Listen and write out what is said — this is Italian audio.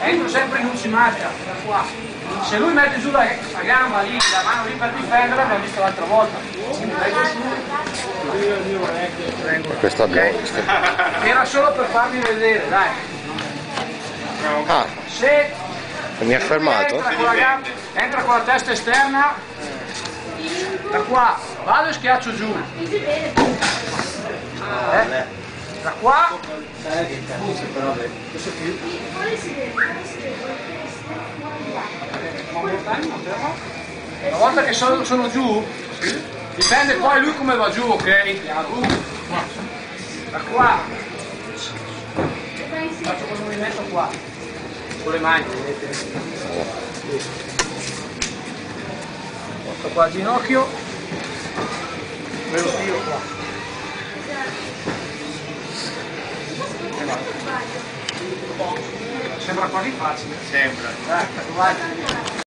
entro sempre in ultimata, da qua. Se lui mette giù la gamba lì, la mano lì per difendere, l'abbiamo visto l'altra volta. Questo abbiamo visto. Era solo per farvi vedere, dai. Ah, Se mi ha fermato? Entra con la testa esterna, da qua, vado e schiaccio giù. Da qua. Una volta che sono giù, dipende poi lui come va giù, ok? Da qua. Faccio quel movimento qua, con le mani, vedete? Porto qua il ginocchio, me lo tiro qua. Sembra quasi facile. Sembra. Vai.